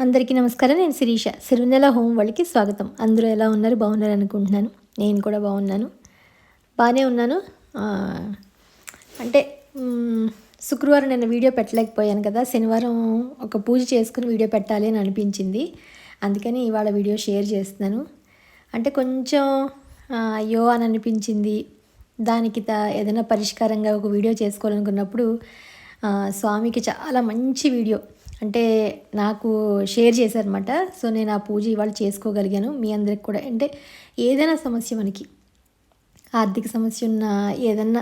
అందరికీ నమస్కారం. నేను శిరీష. సిరివెన్నెల హోమ్ వాళ్ళకి స్వాగతం. అందరూ ఎలా ఉన్నారు? బాగున్నారు అనుకుంటున్నాను. నేను కూడా బాగున్నాను. బాగానే ఉన్నాను. ఆహ్, అంటే శుక్రవారం నిన్న వీడియో పెట్టలేకపోయాను కదా! శనివారం ఒక పూజ చేసుకొని వీడియో పెట్టాలి అని అనిపించింది. అందుకని ఇవాళ వీడియో షేర్ చేస్తున్నాను. అంటే కొంచెం అయ్యో అని అనిపించింది. దానికి ఏదైనా పరిష్కారంగా ఒక వీడియో చేసుకోవాలనుకున్నప్పుడు స్వామికి చాలా మంచి వీడియో అంటే నాకు షేర్ చేశారనమాట. సో నేను ఆ పూజ ఇవాళ చేసుకోగలిగాను. మీ అందరికి కూడా అంటే ఏదైనా సమస్య మనకి ఆర్థిక సమస్య ఉన్నా, ఏదన్నా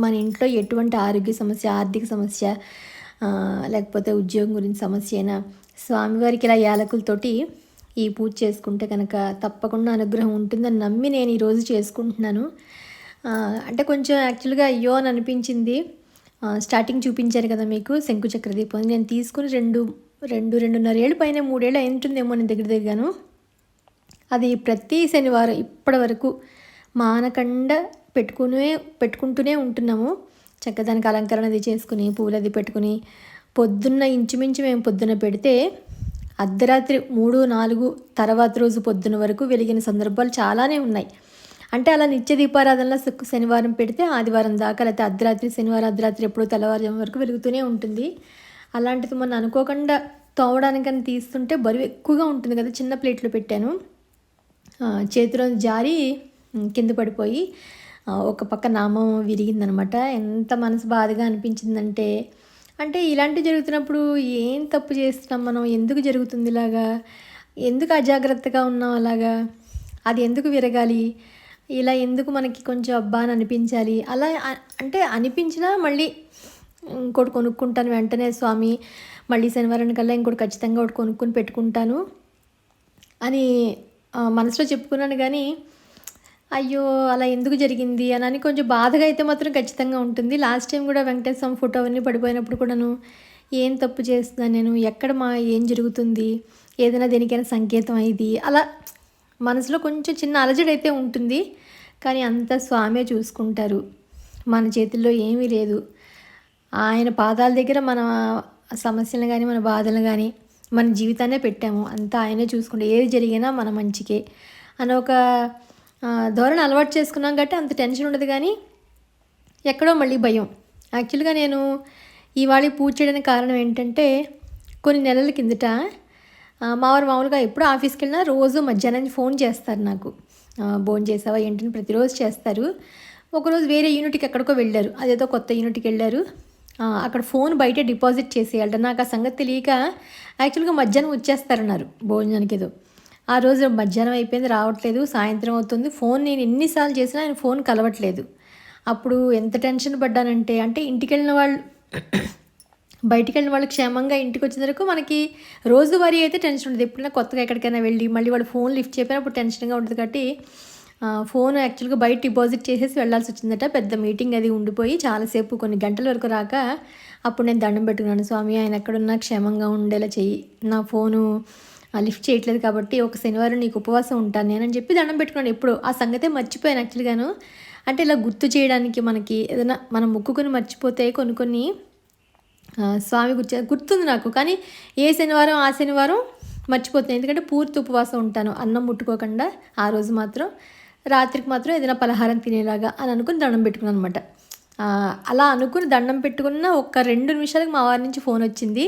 మన ఇంట్లో ఎటువంటి ఆరోగ్య సమస్య, ఆర్థిక సమస్య, లేకపోతే ఉద్యోగం గురించి సమస్య అయినా స్వామివారికి ఇలా యాలకులతోటి ఈ పూజ చేసుకుంటే కనుక తప్పకుండా అనుగ్రహం ఉంటుందని నమ్మి నేను ఈరోజు చేసుకుంటున్నాను. అంటే కొంచెం యాక్చువల్గా అయ్యో అని అనిపించింది. స్టార్టింగ్ చూపించాను కదా మీకు శంకుచక్ర దీపం. నేను తీసుకుని రెండున్నర ఏళ్ళు పైన 3 ఏళ్ళు అయి ఉంటుందేమో నేను దగ్గరగాను. అది ప్రతి శనివారం ఇప్పటి వరకు మానకుండా పెట్టుకుంటూనే ఉంటున్నాము. చక్కగా దానికి అలంకరణ అది చేసుకుని పూలు అది పెట్టుకుని పొద్దున్న ఇంచుమించు మేము పొద్దున్న పెడితే అర్ధరాత్రి 3-4 తర్వాత రోజు పొద్దున్న వరకు వెలిగిన సందర్భాలు చాలానే ఉన్నాయి. అంటే అలా నిత్య దీపారాధనలో శనివారం పెడితే ఆదివారం దాకా, లేకపోతే అర్ధరాత్రి శనివారం అర్ధరాత్రి ఎప్పుడో తెల్లవారుజాము వరకు వెలుగుతూనే ఉంటుంది. అలాంటిది మొన్న అనుకోకుండా తోవడానికని తీస్తుంటే బరువు ఎక్కువగా ఉంటుంది కదా, చిన్న ప్లేట్లో పెట్టాను. చేతిలో జారి కింద పడిపోయి ఒక పక్క నామం విరిగిందనమాట. ఎంత మనసు బాధగా అనిపించిందంటే, అంటే ఇలాంటివి జరుగుతున్నప్పుడు ఏం తప్పు చేస్తున్నాం మనం? ఎందుకు జరుగుతుంది ఇలాగా? ఎందుకు అజాగ్రత్తగా ఉన్నాం అలాగా? అది ఎందుకు విరగాలి? ఇలా ఎందుకు మనకి కొంచెం అబ్బా అని అనిపించాలి? అలా అంటే అనిపించినా మళ్ళీ ఇంకోటి కొనుక్కుంటాను వెంటనే. స్వామి మళ్ళీ శనివారానికల్లా ఇంకోటి ఖచ్చితంగా ఒకటి కొనుక్కొని పెట్టుకుంటాను అని మనసులో చెప్పుకున్నాను. కానీ అయ్యో అలా ఎందుకు జరిగింది అని కొంచెం బాధగా అయితే మాత్రం ఖచ్చితంగా ఉంటుంది. లాస్ట్ టైం కూడా వెంకటేశ్వర స్వామి ఫోటో అవన్నీ పడిపోయినప్పుడు కూడాను ఏం తప్పు చేస్తున్నాను నేను, ఎక్కడ ఏం జరుగుతుంది, ఏదైనా దేనికైనా సంకేతం ఇది, అలా మనసులో కొంచెం చిన్న అలజడి అయితే ఉంటుంది. కానీ అంతా స్వామే చూసుకుంటారు. మన చేతుల్లో ఏమీ లేదు. ఆయన పాదాల దగ్గర మన సమస్యలు కానీ, మన బాధలు కానీ, మన జీవితాన్నే పెట్టాము. అంతా ఆయనే చూసుకుంటే ఏది జరిగినా మన మంచికే అని ఒక ధోరణి అలవాటు చేసుకున్నాం కాబట్టి అంత టెన్షన్ ఉండదు. కానీ ఎక్కడో మళ్ళీ భయం. యాక్చువల్గా నేను ఇవాళ పూజ చేయడానికి కారణం ఏంటంటే, కొన్ని నెలల కిందట మావారు మామూలుగా ఎప్పుడు ఆఫీస్కి వెళ్ళినా రోజు మధ్యాహ్నం ఫోన్ చేస్తారు నాకు. భోజనం చేసావా ఏంటని ప్రతిరోజు చేస్తారు. ఒకరోజు వేరే యూనిట్కి ఎక్కడికో వెళ్ళారు, అదేదో కొత్త యూనిట్కి వెళ్ళారు. అక్కడ ఫోన్ బయట డిపాజిట్ చేసేయాలట. నాకు ఆ సంగతి తెలియక యాక్చువల్గా మధ్యాహ్నం వచ్చేస్తారన్నారు భోజనానికి. ఏదో ఆ రోజు మధ్యాహ్నం అయిపోయింది, రావట్లేదు, సాయంత్రం అవుతుంది. ఫోన్ నేను ఎన్నిసార్లు చేసినా ఆయన ఫోన్ కలవట్లేదు. అప్పుడు ఎంత టెన్షన్ పడ్డానంటే, అంటే ఇంటికి వెళ్ళిన వాళ్ళు బయటికి వెళ్ళిన వాళ్ళు క్షేమంగా ఇంటికి వచ్చిన వరకు మనకి రోజువారీ అయితే టెన్షన్ ఉంటుంది. ఎప్పుడైనా కొత్తగా ఎక్కడికైనా వెళ్ళి మళ్ళీ వాళ్ళు ఫోన్ లిఫ్ట్ చేయకపోయినప్పుడు టెన్షన్గా ఉంటుంది. కాబట్టి ఫోన్ యాక్చువల్గా బయట డిపాజిట్ చేసేసి వెళ్ళాల్సి వచ్చిందట. పెద్ద మీటింగ్ అది ఉండిపోయి చాలాసేపు కొన్ని గంటల వరకు రాక అప్పుడు నేను దండం పెట్టుకున్నాను. స్వామి ఆయన ఎక్కడున్నా క్షేమంగా ఉండేలా చెయ్యి, నా ఫోను లిఫ్ట్ చేయట్లేదు కాబట్టి ఒక శనివారం నీకు ఉపవాసం ఉంటాను నేనని చెప్పి దండం పెట్టుకున్నాను. ఎప్పుడు ఆ సంగతే మర్చిపోయాను యాక్చువల్గాను. అంటే ఇలా గుర్తు చేయడానికి మనకి ఏదైనా మనం మొక్కుకొని మర్చిపోతే కొన్ని స్వామి గుర్తుంది నాకు. కానీ ఏ శనివారం ఆ శనివారం మర్చిపోతున్నాను. ఎందుకంటే పూర్తి ఉపవాసం ఉంటాను, అన్నం ముట్టుకోకుండా. ఆ రోజు మాత్రం రాత్రికి మాత్రం ఏదైనా పలహారం తినేలాగా అని అనుకుని దండం పెట్టుకున్నాను అనమాట. అలా అనుకుని దండం పెట్టుకున్న ఒక 2 నిమిషాలకు మా వారి నుంచి ఫోన్ వచ్చింది.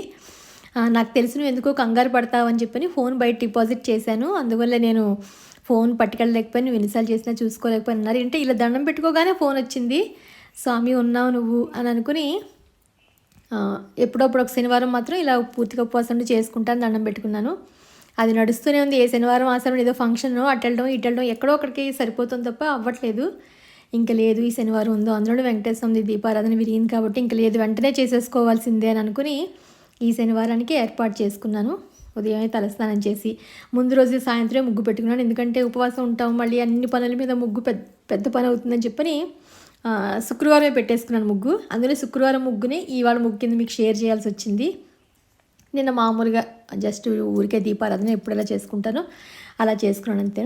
నాకు తెలిసి నువ్వు ఎందుకో కంగారు పడతావని చెప్పని ఫోన్ బయట డిపాజిట్ చేశాను, అందువల్ల నేను ఫోన్ పట్టుకెళ్ళలేకపోయాను, నువ్వు ఎన్నిసార్లు చేసినా చూసుకోలేకపోయినా అన్నారు. అంటే ఇలా దండం పెట్టుకోగానే ఫోన్ వచ్చింది. స్వామి ఉన్నావు నువ్వు అని అనుకుని ఎప్పుడప్పుడు ఒక శనివారం మాత్రం ఇలా పూర్తిగా ఉపవాసం చేసుకుంటాను, దండం పెట్టుకున్నాను. అది నడుస్తూనే ఉంది. ఏ శనివారం ఆ శనివారం ఏదో ఫంక్షన్ అటెళ్ళడం ఇటెళ్ళడం ఎక్కడో ఒకటికి సరిపోతుంది తప్ప అవ్వట్లేదు. ఇంకా లేదు ఈ శనివారం ఉందో, అందులో వెంకటేశ్వర స్వామి దీపారాధన విరిగింది కాబట్టి ఇంకా లేదు, వెంటనే చేసేసుకోవాల్సిందే అని అనుకుని ఈ శనివారానికి ఏర్పాటు చేసుకున్నాను. ఉదయమే తలస్నానం చేసి ముందు రోజు సాయంత్రం ముగ్గు పెట్టుకున్నాను. ఎందుకంటే ఉపవాసం ఉంటాం, మళ్ళీ అన్ని పనుల మీద ముగ్గు పెద్ద పని అవుతుందని చెప్పని శుక్రవారమే పెట్టేసుకున్నాను ముగ్గు. అందులో శుక్రవారం ముగ్గుని ఇవాళ ముగ్గు కింద మీకు షేర్ చేయాల్సి వచ్చింది. నిన్న మామూలుగా జస్ట్ ఊరికే దీపారాధన ఎప్పుడు ఎలా చేసుకుంటానో అలా చేసుకున్నాను అంతే.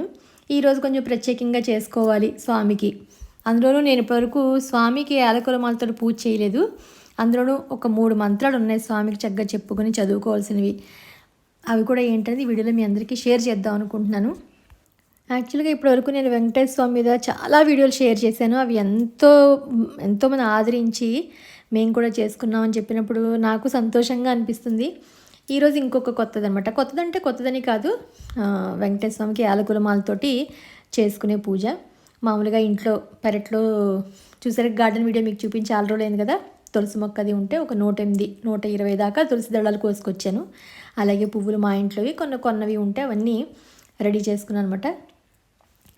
ఈరోజు కొంచెం ప్రత్యేకంగా చేసుకోవాలి స్వామికి. అందులోనూ నేను ఇప్పటివరకు స్వామికి యాలకుల మాలతో పూజ చేయలేదు. అందులోనూ ఒక 3 మంత్రాలు ఉన్నాయి స్వామికి చక్కగా చెప్పుకొని చదువుకోవాల్సినవి. అవి కూడా ఏంటనేది ఈ వీడియోలో మీ అందరికీ షేర్ చేద్దాం అనుకుంటున్నాను. యాక్చువల్గా ఇప్పటివరకు నేను వెంకటేశ్వర స్వామి మీద చాలా వీడియోలు షేర్ చేశాను. అవి ఎంతోమంది ఆదరించి మేము కూడా చేసుకున్నామని చెప్పినప్పుడు నాకు సంతోషంగా అనిపిస్తుంది. ఈరోజు ఇంకొక కొత్తదనమాట. కొత్తదంటే కొత్తదని కాదు, వెంకటేశ్వర స్వామికి యాలకుల మాలతోటి చేసుకునే పూజ. మామూలుగా ఇంట్లో పెరట్లో చూసారు, గార్డెన్ వీడియో మీకు చూపించి చాలా రోజులైంది కదా. తులసి మొక్క అది ఉంటే ఒక 108, 120 దాకా తులసి దళాలు కోసుకొచ్చాను. అలాగే పువ్వులు మా ఇంట్లోవి కొన్నవి ఉంటే అవన్నీ రెడీ చేసుకున్నాను అనమాట.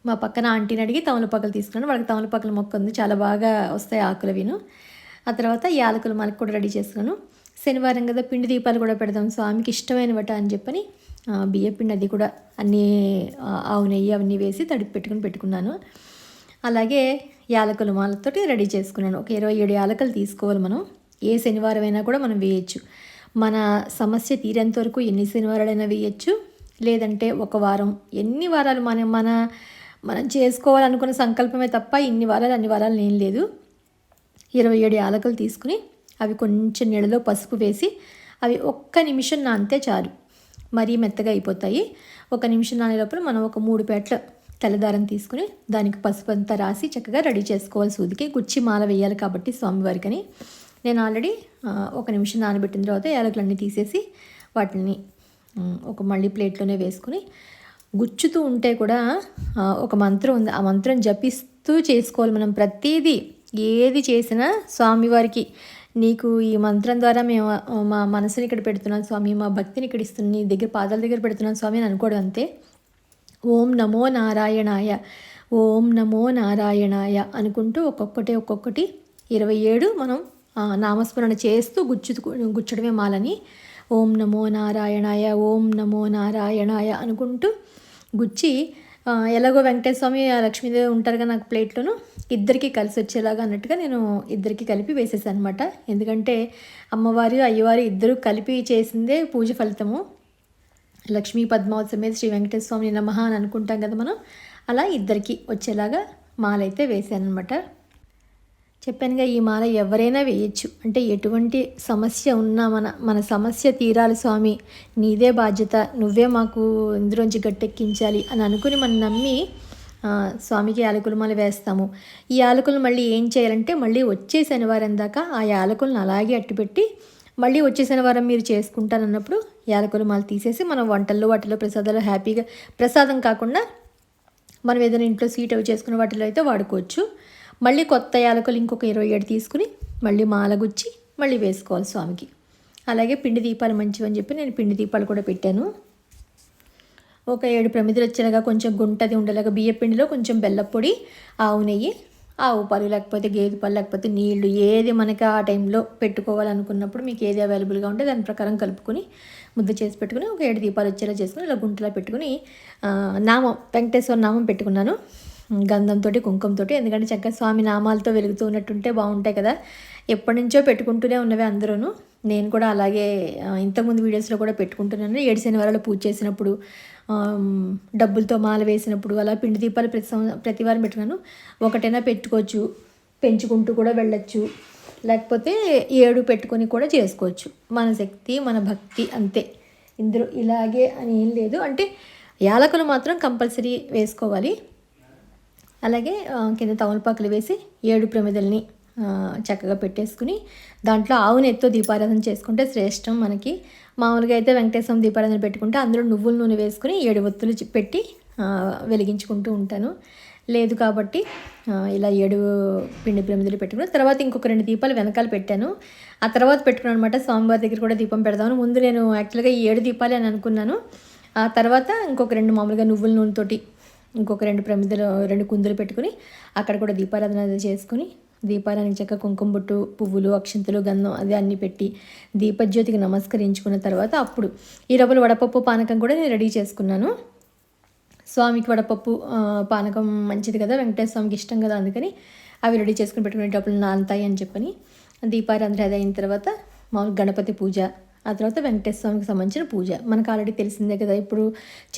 మా పక్కన ఆంటీని అడిగి తమలపాకులు తీసుకున్నాను. వాళ్ళకి తమలపాకుల మొక్క ఉంది, చాలా బాగా వస్తాయి ఆకులు విను. ఆ తర్వాత యాలకులు మనకు కూడా రెడీ చేసుకున్నాను. శనివారం కదా, పిండి దీపాలు కూడా పెడదాం స్వామికి ఇష్టమైనవట అని చెప్పని బియ్య పిండి అది కూడా అన్నీ ఆవు నెయ్యి అవన్నీ వేసి తడిపి పెట్టుకున్నాను. అలాగే యాలకుల మాలతోటి రెడీ చేసుకున్నాను. ఒక 27 యాలకులు తీసుకోవాలి మనం. ఏ శనివారం అయినా కూడా మనం వేయచ్చు. మన సమస్య తీరేంత వరకు ఎన్ని శనివారాలైనా వేయచ్చు. లేదంటే ఒక వారం, ఎన్ని వారాలు మనం చేసుకోవాలనుకున్న సంకల్పమే తప్ప ఇన్ని వారాలు అన్ని వారాలు ఏం లేదు. 27 యాలకులు తీసుకుని అవి కొంచెం నీళ్ళలో పసుపు వేసి అవి 1 నిమిషం నానితే చాలు. మరీ మెత్తగా అయిపోతాయి. 1 నిమిషం నానే లోపల మనం ఒక 3 పేటల తెల్లదారం తీసుకుని దానికి పసుపు అంతా రాసి చక్కగా రెడీ చేసుకోవాలి. సూదికి గుచ్చి మాల వేయాలి కాబట్టి స్వామివారికని. నేను ఆల్రెడీ 1 నిమిషం నానబెట్టిన తర్వాత యాలకులన్నీ తీసేసి వాటిని ఒక మళ్ళీ ప్లేట్లోనే వేసుకుని గుచ్చుతూ ఉంటే కూడా ఒక మంత్రం ఉంది, ఆ మంత్రం జపిస్తూ చేసుకోవాలి మనం. ప్రతిదీ ఏది చేసినా స్వామివారికి నీకు ఈ మంత్రం ద్వారా మేము మా మనసుని ఇక్కడ పెడుతున్నాం స్వామి, మా భక్తిని ఇక్కడ ఇస్తున్నాం, నీ దగ్గర పాదాల దగ్గర పెడుతున్నాం స్వామి అని అనుకోవడం అంతే. ఓం నమో నారాయణాయ, ఓం నమో నారాయణాయ అనుకుంటూ ఒక్కొక్కటి 27 మనం నామస్మరణ చేస్తూ గుచ్చడమే మాలని. ఓం నమో నారాయణాయ, ఓం నమో నారాయణాయ అనుకుంటూ గుచ్చి ఎలాగో వెంకటేశ్వర స్వామి లక్ష్మీదేవి ఉంటారుగా నాకు ప్లేట్లోను, ఇద్దరికి కలిసి వచ్చేలాగా అన్నట్టుగా నేను ఇద్దరికి కలిపి వేసేసాను అనమాట. ఎందుకంటే అమ్మవారి అయ్యవారి ఇద్దరు కలిపి చేసిందే పూజ ఫలితము. లక్ష్మీ పద్మావతి సమేత శ్రీ వెంకటేశ్వర స్వామి నమః అని అనుకుంటాం కదా మనం. అలా ఇద్దరికి వచ్చేలాగా మాలైతే వేసాను అనమాట. చెప్పానుగా, ఈ మాల ఎవరైనా వేయచ్చు. అంటే ఎటువంటి సమస్య ఉన్నా మన సమస్య తీరాలి స్వామి, నీదే బాధ్యత, నువ్వే మాకు ఇందులోంచి గట్టెక్కించాలి అని అనుకుని మనం నమ్మి స్వామికి యాలకుల మాల వేస్తాము. ఈ యాలకులను మళ్ళీ ఏం చేయాలంటే మళ్ళీ వచ్చే శనివారం దాకా ఆ యాలకులను అలాగే అట్టుపెట్టి మళ్ళీ వచ్చే శనివారం మీరు చేసుకుంటానన్నప్పుడు యాలకుల మాల తీసేసి మనం వాటిలో ప్రసాదాలు హ్యాపీగా, ప్రసాదం కాకుండా మనం ఏదైనా ఇంట్లో స్వీట్ అవి చేసుకున్న వాటిలో అయితే వాడుకోవచ్చు. మళ్ళీ కొత్త యాలకులు ఇంకొక 27 తీసుకుని మళ్ళీ మాల గుచ్చి మళ్ళీ వేసుకోవాలి స్వామికి. అలాగే పిండి దీపాలు మంచివని చెప్పి నేను పిండి దీపాలు కూడా పెట్టాను. ఒక 7 ప్రమిదలు వచ్చేలాగా కొంచెం గుంటది ఉండేలాగా బియ్య పిండిలో కొంచెం బెల్లం పొడి, ఆవు నెయ్యి, ఆవు పాలు లేకపోతే గేదె పాలు లేకపోతే నీళ్లు, ఏది మనకి ఆ టైంలో పెట్టుకోవాలనుకున్నప్పుడు మీకు ఏది అవైలబుల్గా ఉంటే దాని ప్రకారం కలుపుకొని ముద్ద చేసి పెట్టుకుని ఒక 7 దీపాలు వచ్చేలా చేసుకుని ఇలా గుంటలా పెట్టుకుని నామం, వెంకటేశ్వర నామం పెట్టుకున్నాను గంధంతో కుంకుమతో. ఎందుకంటే చక్కగా స్వామి నామాలతో వెలుగుతూ ఉన్నట్టుంటే బాగుంటాయి కదా. ఎప్పటి నుంచో పెట్టుకుంటూనే ఉన్నవే అందరూ. నేను కూడా అలాగే ఇంతకుముందు వీడియోస్లో కూడా పెట్టుకుంటున్నాను. 7 శనివారాలు పూజ చేసినప్పుడు, డబ్బులతో మాల వేసినప్పుడు, అలా పిండి దీపాలు ప్రతి వారం పెట్టుకున్నాను. ఒకటైనా పెట్టుకోవచ్చు, పెంచుకుంటూ కూడా వెళ్ళచ్చు, లేకపోతే 7 పెట్టుకొని కూడా చేసుకోవచ్చు. మన శక్తి, మన భక్తి అంతే. ఇందులో ఇలాగే అని ఏం లేదు. అంటే యాలకులు మాత్రం కంపల్సరీ వేసుకోవాలి. అలాగే కింద తమలపాకులు వేసి 7 ప్రమిదల్ని చక్కగా పెట్టేసుకుని దాంట్లో ఆవు నెయ్యితో దీపారాధన చేసుకుంటే శ్రేష్టం మనకి. మామూలుగా అయితే వెంకటేశ్వర దీపారాధన పెట్టుకుంటే అందులో నువ్వుల నూనె వేసుకుని 7 ఒత్తులు పెట్టి వెలిగించుకుంటూ ఉంటాను. లేదు కాబట్టి ఇలా 7 పిండి ప్రమిదలు పెట్టుకుని తర్వాత ఇంకొక 2 దీపాలు వెనకాల పెట్టాను. ఆ తర్వాత పెట్టుకున్నాను అనమాట. స్వామివారి దగ్గర కూడా దీపం పెడదామని. ముందు నేను యాక్చువల్గా ఈ 7 దీపాలు అని అనుకున్నాను. ఆ తర్వాత ఇంకొక 2 మామూలుగా నువ్వుల నూనెతోటి ఇంకొక 2 ప్రమిదలు, 2 కుందులు పెట్టుకుని అక్కడ కూడా దీపారాధన చేసుకుని దీపారానికి చక్కగా కుంకుమ బొట్టు, పువ్వులు, అక్షంతలు, గంధం అది అన్నీ పెట్టి దీపజ్యోతికి నమస్కరించుకున్న తర్వాత అప్పుడు ఈ రవ్వలు వడపప్పు పానకం కూడా నేను రెడీ చేసుకున్నాను. స్వామికి వడపప్పు పానకం మంచిది కదా, వెంకటేశ్వర స్వామికి ఇష్టం కదా, అందుకని అవి రెడీ చేసుకుని పెట్టుకునేటప్పుడు నానతాయి అని చెప్పని దీపారాధన అది అయిన తర్వాత మామూలు గణపతి పూజ, ఆ తర్వాత వెంకటేశ్వర స్వామికి సంబంధించిన పూజ మనకు ఆల్రెడీ తెలిసిందే కదా, ఇప్పుడు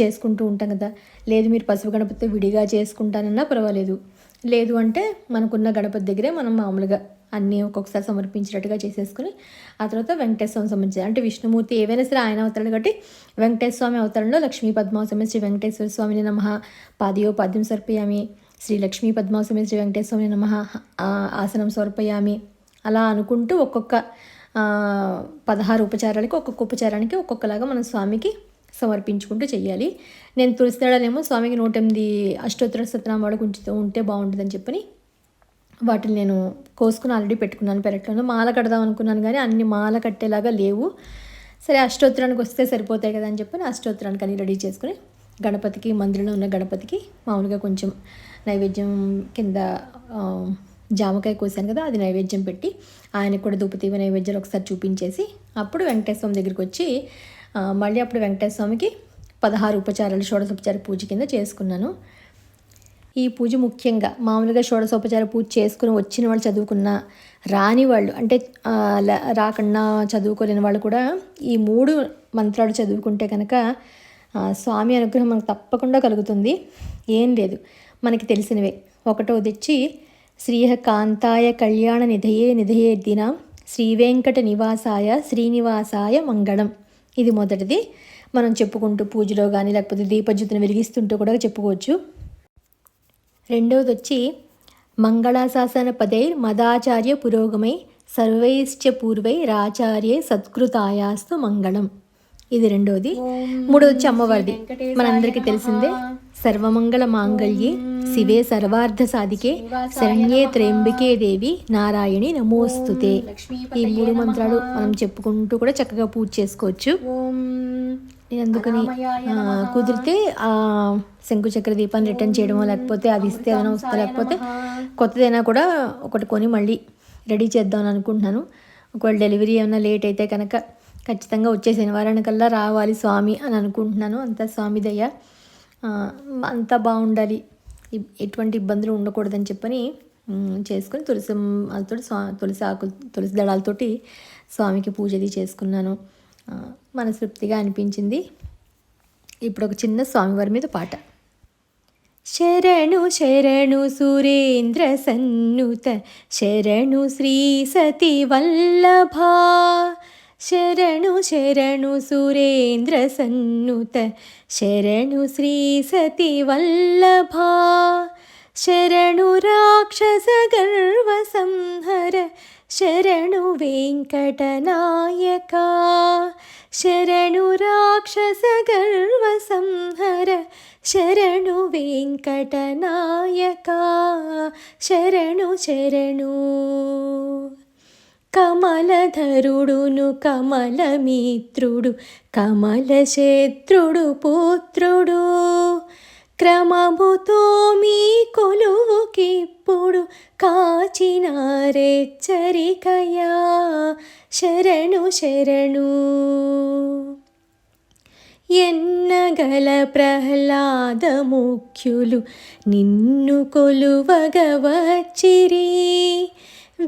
చేసుకుంటూ ఉంటాం కదా. లేదు మీరు పసుపు గణపతి విడిగా చేసుకుంటానన్నా పర్వాలేదు, లేదు అంటే మనకున్న గణపతి దగ్గరే మనం మామూలుగా అన్నీ ఒక్కొక్కసారి సమర్పించినట్టుగా చేసేసుకుని ఆ తర్వాత వెంకటేశ్వర స్వామి సంబంధించి అంటే విష్ణుమూర్తి ఏవైనా సరే ఆయన అవుతాడు కాబట్టి వెంకటేశ్వర స్వామి అవతారంలో లక్ష్మీ పద్మావసమే శ్రీ వెంకటేశ్వర స్వామిని నమః పాద్యం సమర్పయామి, శ్రీ లక్ష్మీ పద్మావసమే శ్రీ వెంకటేశ్వర స్వామిని నమః ఆసనం సమర్పయామి. అలా అనుకుంటూ ఒక్కొక్క 16 ఉపచారాలకి ఒక్కొక్క ఉపచారానికి ఒక్కొక్కలాగా మనం స్వామికి సమర్పించుకుంటూ చెయ్యాలి. నేను తులసిదళాలేమో స్వామికి 108 అష్టోత్తర సత్యనామాలు ఉంటే బాగుంటుందని చెప్పని వాటిని నేను కోసుకుని ఆల్రెడీ పెట్టుకున్నాను పెరట్లోనే. మాల కడదాం అనుకున్నాను కానీ అన్ని మాల కట్టేలాగా లేవు. సరే అష్టోత్తరానికి వస్తే సరిపోతాయి కదా అని చెప్పని అష్టోత్తరానికి అన్ని రెడీ చేసుకుని గణపతికి మందిరంలో ఉన్న గణపతికి మామూలుగా కొంచెం నైవేద్యం కింద జామకాయ కోసాను కదా అది నైవేద్యం పెట్టి ఆయనకు కూడా ధూపదీప నైవేద్యాలు ఒకసారి చూపించేసి అప్పుడు వెంకటేశ్వర స్వామి దగ్గరికి వచ్చి మళ్ళీ అప్పుడు వెంకటేశ్వర స్వామికి 16 ఉపచారాలు షోడశోపచార పూజ కింద చేసుకున్నాను. ఈ పూజ ముఖ్యంగా మామూలుగా షోడశోపచార పూజ చేసుకుని వచ్చిన వాళ్ళు చదువుకున్న రాని వాళ్ళు అంటే రాకుండా చదువుకోలేని వాళ్ళు కూడా ఈ 3 మంత్రాలు చదువుకుంటే కనుక స్వామి అనుగ్రహం మనకు తప్పకుండా కలుగుతుంది. ఏం లేదు మనకి తెలిసినవే. ఒకటోది వచ్చి శ్రీయ కాంతాయ కళ్యాణ నిధయే దిన శ్రీవేంకట నివాసాయ శ్రీనివాసాయ మంగళం. ఇది మొదటిది. మనం చెప్పుకుంటూ పూజలో కానీ లేకపోతే దీపజ్యోతిని వెలిగిస్తుంటూ కూడా చెప్పుకోవచ్చు. రెండవది వచ్చి మంగళాశాసన పదై మదాచార్య పురోగమై సర్వైశ్చ పూర్వై రాచార్యే సత్కృతాయాస్తు మంగళం. ఇది రెండోది. మూడోది వచ్చి అమ్మవారిది. మనందరికీ తెలిసిందే సర్వమంగళ మాంగళ్యే శివే సర్వార్థ సాధికే శరణ్యే త్రయంబికే దేవి నారాయణి నమోస్తుతే. ఈ 3 మంత్రాలు మనం చెప్పుకుంటూ కూడా చక్కగా పూజ చేసుకోవచ్చు. నేను అందుకని కుదిరితే ఆ శంకుచక్ర దీపాన్ని రిటర్న్ చేయడమో లేకపోతే అది ఇస్తే ఏదైనా వస్తా లేకపోతే కొత్తదైనా కూడా ఒకటి కొని మళ్ళీ రెడీ చేద్దామని అనుకుంటున్నాను. ఒకవేళ డెలివరీ ఏమైనా లేట్ అయితే కనుక ఖచ్చితంగా వచ్చే శనివారానికల్లా రావాలి స్వామి అని అనుకుంటున్నాను. అంతా స్వామి దయ. అంతా బాగుండాలి, ఎటువంటి ఇబ్బందులు ఉండకూడదని చెప్పని చేసుకుని తులసి దళాలతోటి స్వామికి పూజ అది చేసుకున్నాను. మనస్తృప్తిగా అనిపించింది. ఇప్పుడు ఒక చిన్న స్వామివారి మీద పాట. శరణు శరణు సురేంద్ర సన్నుత శరణు శ్రీ సతి వల్లభా శరణు శరణు సురేంద్ర సన్నుత శరణు శ్రీ సతి వల్లభా శరణు రాక్షస గర్వ సంహర శరణు వెంకటనాయక శరణు రాక్షస గర్వ సంహర శరణు వెంకటనాయక శరణు శరణు. కమలధరుడును కమలమిత్రుడు కమలశత్రుడు పుత్రుడు క్రమముతో మీ కొలువుకిప్పుడు కాచినారెచ్చరికయా శరణు శరణు. ఎన్నగల ప్రహ్లాద ముఖ్యులు నిన్ను కొలువగవచ్చిరి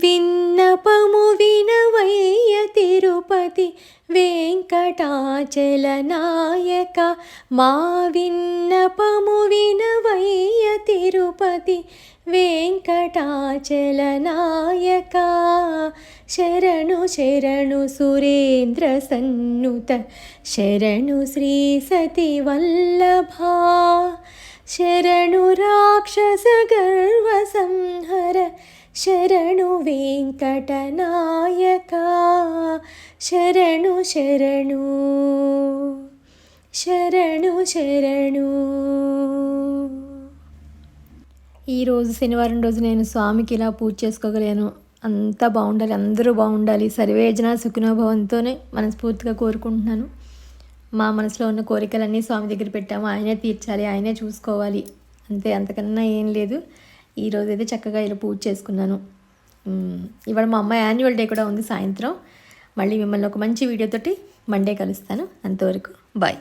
విన్నపము వినవయ్య తిరుపతి వెంకటాచల నాయక మా విన్నపము వినవయ్య తిరుపతి వెంకటాచల నాయక శరణు శరణు సురేంద్ర సన్నుత శరణు శ్రీ సతి వల్లభా శరణు రాక్షస గర్వ సంహర శరణు వెంకటనాయక శరణు శరణు శరణు శరణు. ఈరోజు శనివారం రోజు నేను స్వామికి ఇలా పూజ చేసుకోగలను. అంతా బాగుండాలి, అందరూ బాగుండాలి, సర్వేజన సుఖినోభవంతోనే మనస్ఫూర్తిగా కోరుకుంటున్నాను. మా మనసులో ఉన్న కోరికలన్నీ స్వామి దగ్గర పెట్టాము. ఆయనే తీర్చాలి, ఆయనే చూసుకోవాలి, అంతే, అంతకన్నా ఏం లేదు. ఈరోజు అయితే చక్కగా ఇలా పూజ చేసుకున్నాను. ఇవాళ మా అమ్మాయి యాన్యువల్ డే కూడా ఉంది సాయంత్రం. మళ్ళీ మిమ్మల్ని ఒక మంచి వీడియోతోటి మండే కలుస్తాను. అంతవరకు బాయ్.